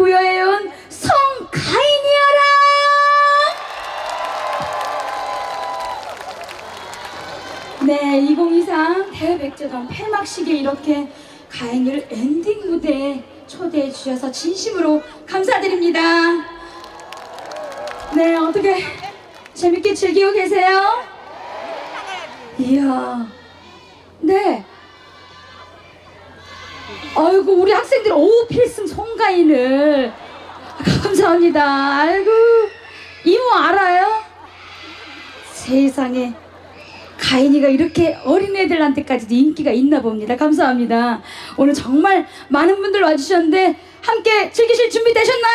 부여해온 송가인이여라. 네, 2023 대백제동 폐막식에 이렇게 가인이를 엔딩 무대에 초대해 주셔서 진심으로 감사드립니다. 네, 어떻게 재밌게 즐기고 계세요? 이야, 네. 아이고, 우리 학생들 필승 송가인을 감사합니다. 아이고, 이모 알아요? 세상에, 가인이가 이렇게 어린애들한테까지도 인기가 있나 봅니다. 감사합니다. 오늘 정말 많은 분들 와주셨는데 함께 즐기실 준비 되셨나요?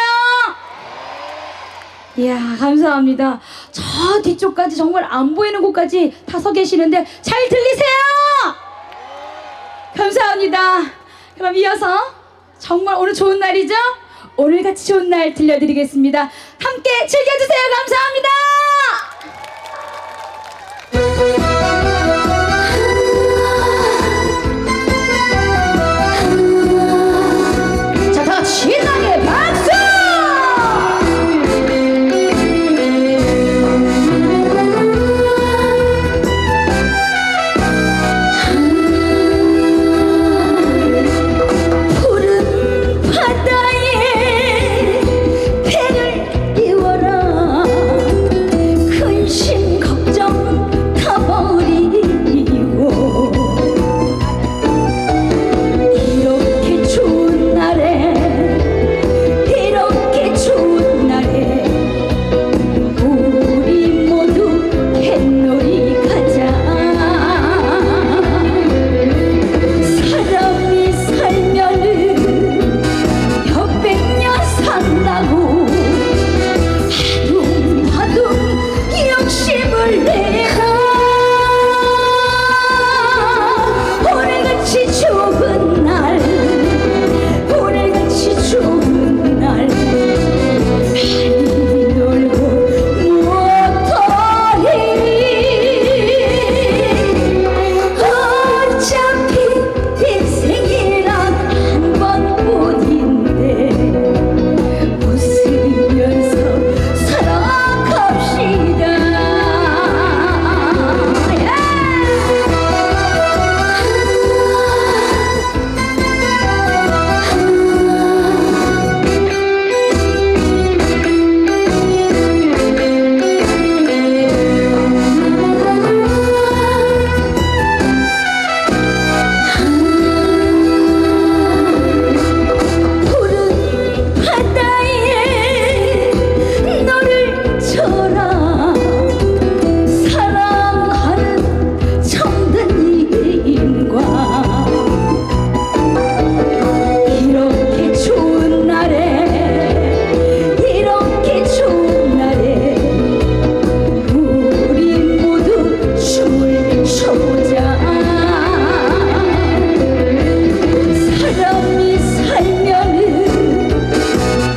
이야, 감사합니다. 저 뒤쪽까지 정말 안 보이는 곳까지 다 서 계시는데 잘 들리세요? 감사합니다. 그럼 이어서 정말 오늘 좋은 날이죠? 오늘같이 좋은 날 들려드리겠습니다. 함께 즐겨주세요. 감사합니다. 자, 다 신나게 박수! 푸른 바다에 배를 띄워라. 근심 걱정 다 버리고 이렇게 좋은 날에 우리 모두 뱃놀이 가자. 사람이 살면은 몇백년 산다고 하둥하둥 욕심을 내가 오늘같이 좋은 날, 오늘같이 좋은 날 많이 놀고 무엇더니 어차피 인생이란 한 번뿐인데 웃으면서 살아갑시다. 푸른 바다에 너를 쳐라. 사랑하는 정든 이인과 이렇게 좋은 날에 우리 모두 춤을 춰보자. 사람이 살면은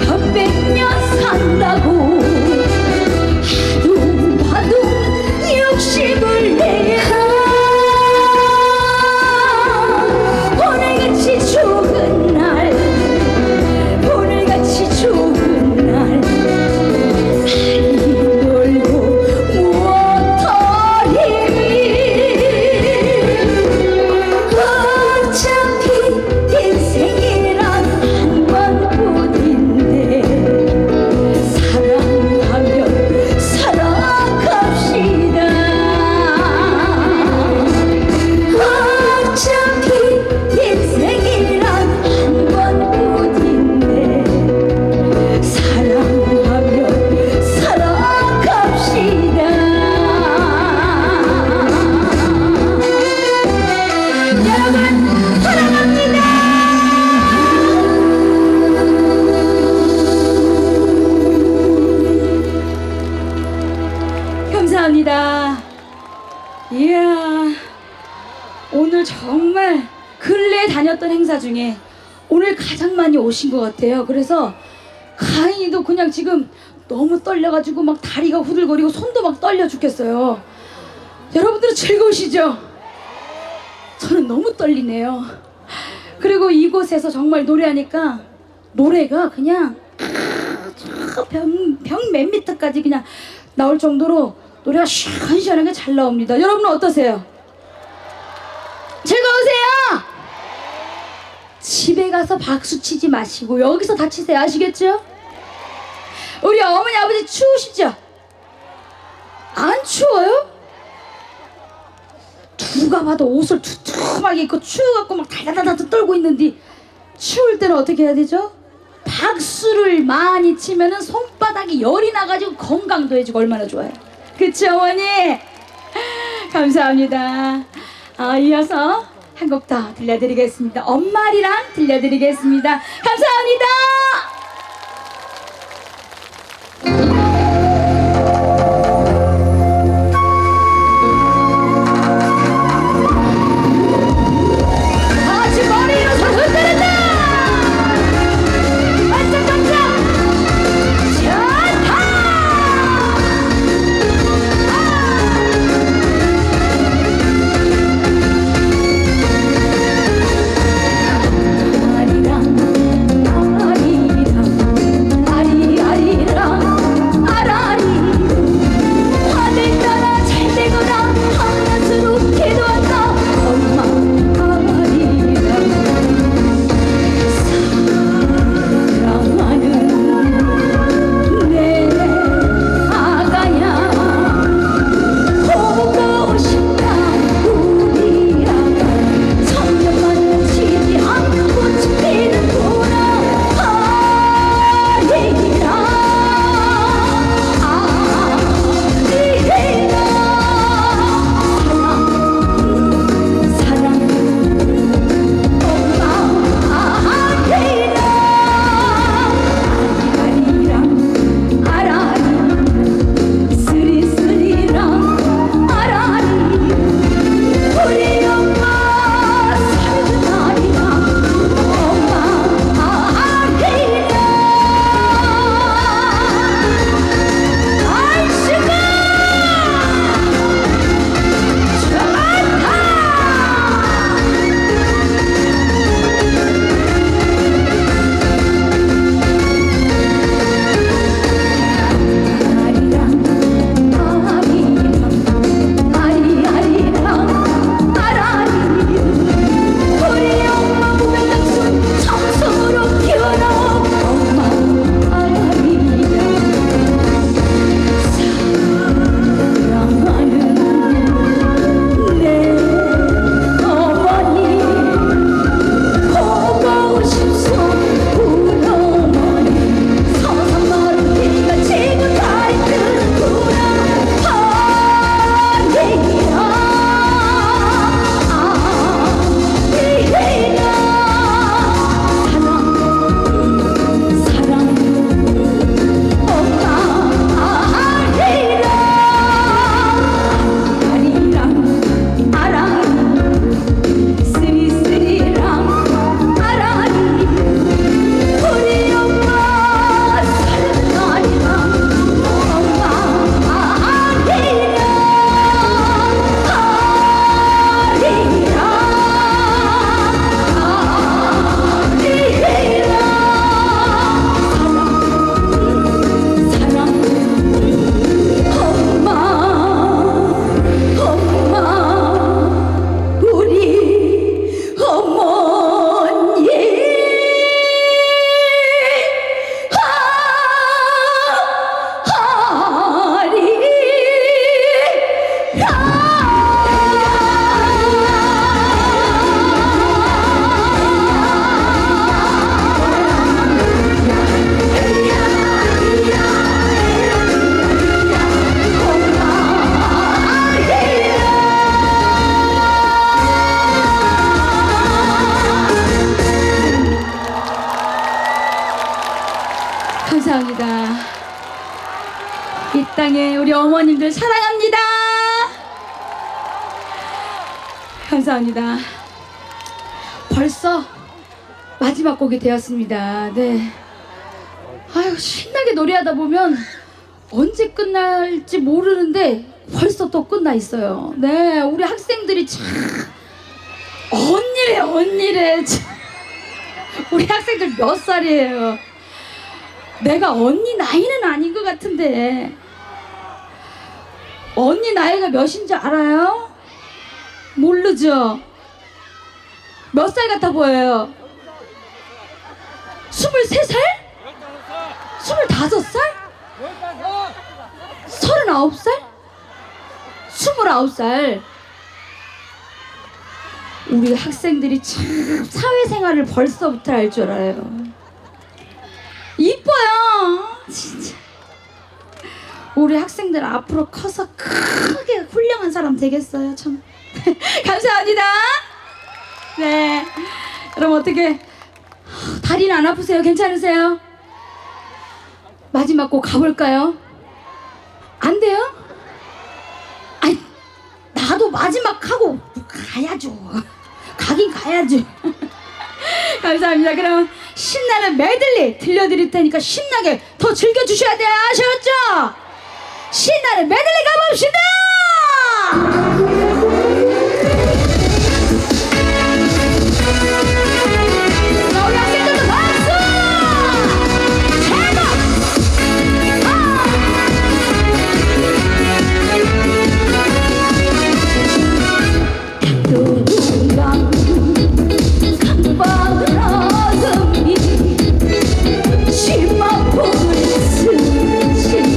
몇백년 산다고 하둥하둥 욕심을 내가 오늘같이 좋은 날, 오늘같이 좋은 날 많이 놀고 무엇더니 어차피 인생이란 한 번뿐인데 사랑하며 살아갑시다. 어차피 인생이란 한 번뿐인데 사랑하며 살아갑시다. 여러분 사랑합니다. 감사합니다. 이야, 오늘 정말 근래에 다녔던 행사 중에 오늘 가장 많이 오신 것 같아요. 그래서 가인이도 그냥 지금 너무 떨려가지고 막 다리가 후들거리고 손도 막 떨려 죽겠어요. 여러분들은 즐거우시죠? 저는 너무 떨리네요. 그리고 이곳에서 정말 노래하니까 노래가 그냥 벽 몇 미터까지 그냥 나올 정도로 노래가 시원시원하게 잘 나옵니다. 여러분은 어떠세요? 즐거우세요? 집에 가서 박수 치지 마시고 여기서 다 치세요. 아시겠죠? 우리 어머니 아버지 추우시죠? 안 추워요? 누가 봐도 옷을 두툼하게 입고 추워갖고 막 달달달달 떨고 있는데 추울 때는 어떻게 해야 되죠? 박수를 많이 치면은 손바닥이 열이 나가지고 건강도 해주고 얼마나 좋아요. 그치 어머니? 감사합니다. 이어서 한 곡 더 들려드리겠습니다. 엄마리랑 들려드리겠습니다. 감사합니다. 감사합니다. 이 땅에 우리 어머님들 사랑합니다. 감사합니다. 벌써 마지막 곡이 되었습니다. 네. 아유, 신나게 노래하다 보면 언제 끝날지 모르는데 벌써 또 끝나 있어요. 네, 우리 학생들이 참 언니래 참. 우리 학생들 몇 살이에요? 내가 언니 나이는 아닌 것 같은데. 언니 나이가 몇인지 알아요? 모르죠? 몇 살 같아 보여요? 23살? 25살? 39살? 29살? 우리 학생들이 참 사회생활을 벌써부터 할 줄 알아요. 이뻐요 진짜. 우리 학생들 앞으로 커서 크게 훌륭한 사람 되겠어요 참. 감사합니다. 네, 그럼 어떻게 다리는 안 아프세요? 괜찮으세요? 마지막 곡 가볼까요? 안 돼요? 아이, 나도 마지막 하고 가야죠. 가긴 가야죠. 감사합니다. 그럼 신나는 메들리 들려드릴 테니까 신나게 더 즐겨주셔야 돼요. 아셨죠? 신나는 메들리 가봅시다. 우리 학생들도 박수! 누군가 강바라금이 치마폭을 스치니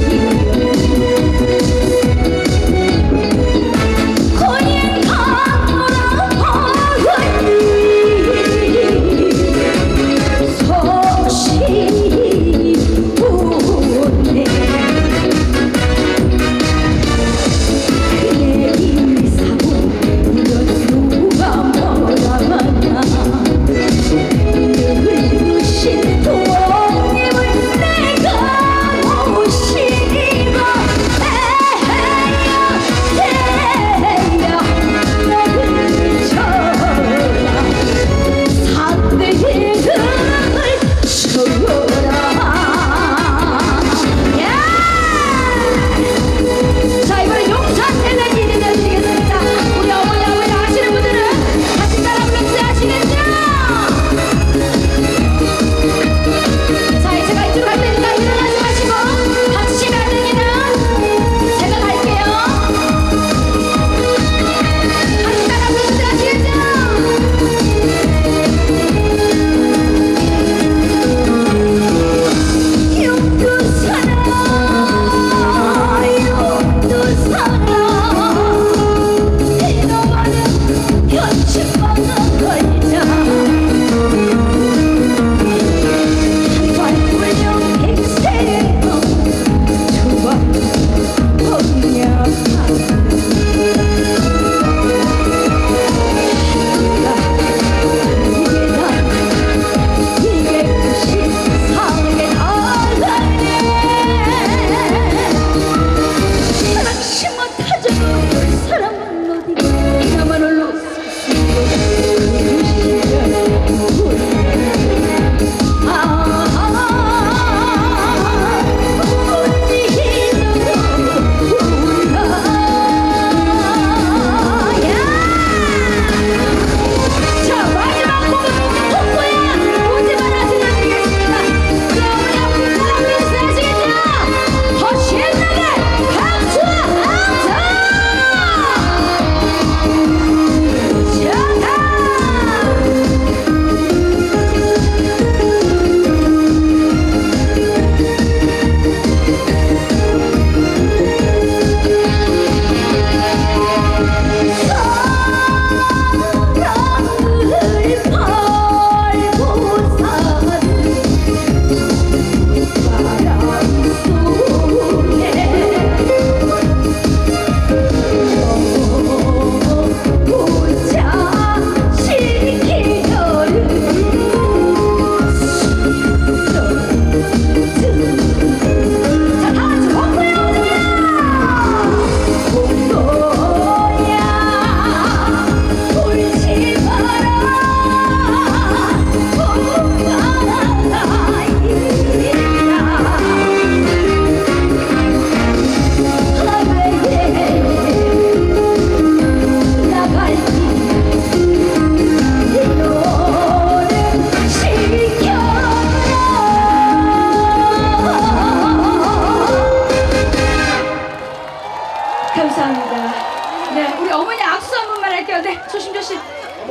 네, 조심조심.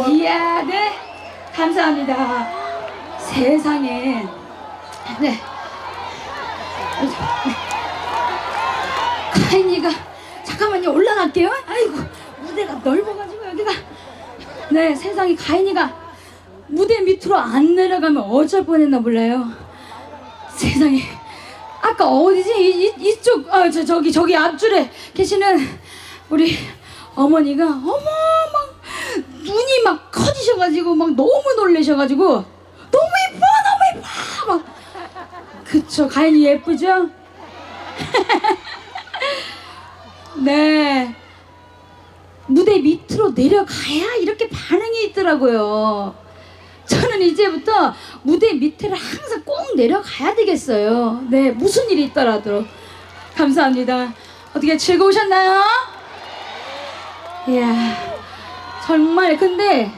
이야, 네. 감사합니다. 세상에. 네. 가인이가, 잠깐만요, 올라갈게요. 아이고, 무대가 넓어가지고 여기가. 네, 세상에, 가인이가 무대 밑으로 안 내려가면 어쩔 뻔했나 몰라요. 세상에. 아까 어디지? 이쪽, 저기 앞줄에 계시는 우리 어머니가, 어머, 막, 눈이 막 커지셔가지고, 막 너무 놀라셔가지고, 너무 예뻐, 너무 예뻐! 막. 그쵸, 가인이 예쁘죠? 네. 무대 밑으로 내려가야 이렇게 반응이 있더라고요. 저는 이제부터 무대 밑에를 항상 꼭 내려가야 되겠어요. 네, 무슨 일이 있더라도. 감사합니다. 어떻게 즐거우셨나요? 이야, 정말 근데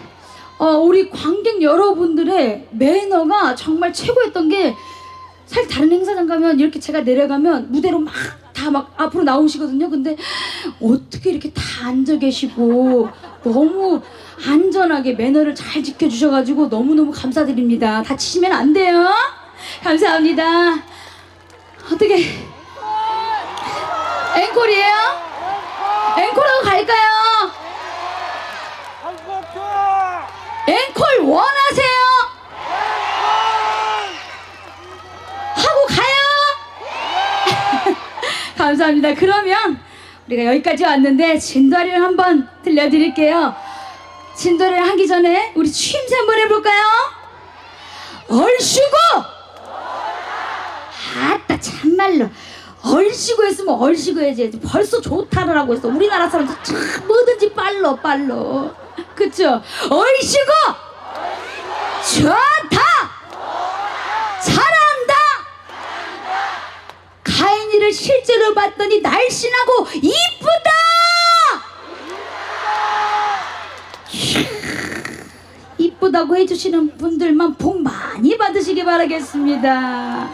우리 관객 여러분들의 매너가 정말 최고였던 게, 사실 다른 행사장 가면 이렇게 제가 내려가면 무대로 막 다 막 앞으로 나오시거든요. 근데 어떻게 이렇게 다 앉아 계시고 너무 안전하게 매너를 잘 지켜주셔가지고 너무너무 감사드립니다. 다치시면 안 돼요. 감사합니다. 어떻게 앵콜이에요? 앵콜하고 갈까요? 앵콜 원하세요? 하고 가요? 감사합니다. 그러면 우리가 여기까지 왔는데 진도아리를 한번 들려드릴게요. 진도아리를 하기 전에 우리 추임새 한번 해볼까요? 얼씨구! 아따 참말로 얼씨구 했으면 얼씨구 해야지. 벌써 좋다라고 했어. 우리나라 사람들 참 뭐든지 빨로 그쵸? 얼씨구! 좋다! 잘한다! 가인이를 실제로 봤더니 날씬하고 이쁘다! 이쁘다고 해주시는 분들만 복 많이 받으시기 바라겠습니다.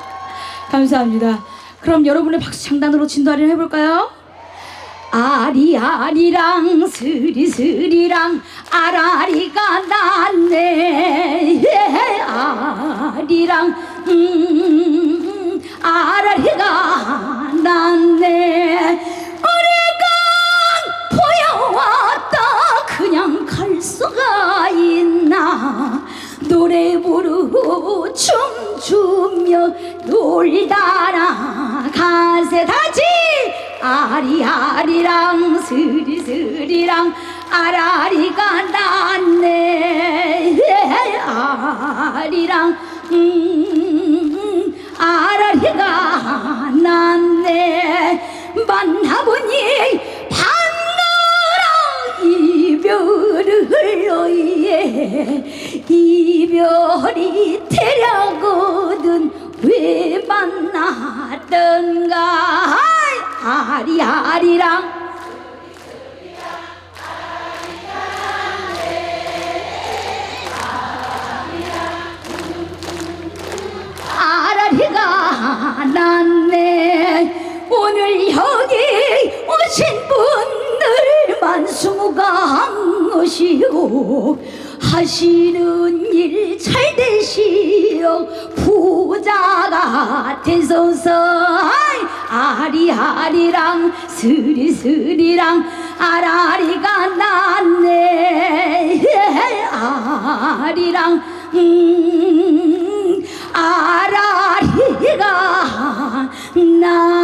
감사합니다. 그럼 여러분의 박수 장단으로 진도아리를 해볼까요? 아리아리랑 스리스리랑 아라리가 났네. 아리랑 아라리가 났네. 오래간 보여왔다 그냥 갈 수가 있나. 노래 부르고 춤추며 놀다가 가세 다지. 아리아리랑 스리스리랑 아라리가 났네. 아리랑 아라리가 났네. 만나보니 반가라 이별을 너희의 이별이 태려거든 왜 만났던가. 아리아리랑 아라리가 났네. 오늘 여기 오신 분들만 20강 하시는 일 잘 되시오. 부자가 되소서. 아리아리랑 스리스리랑 아라리가 났네. 아리랑 아라리가 났네.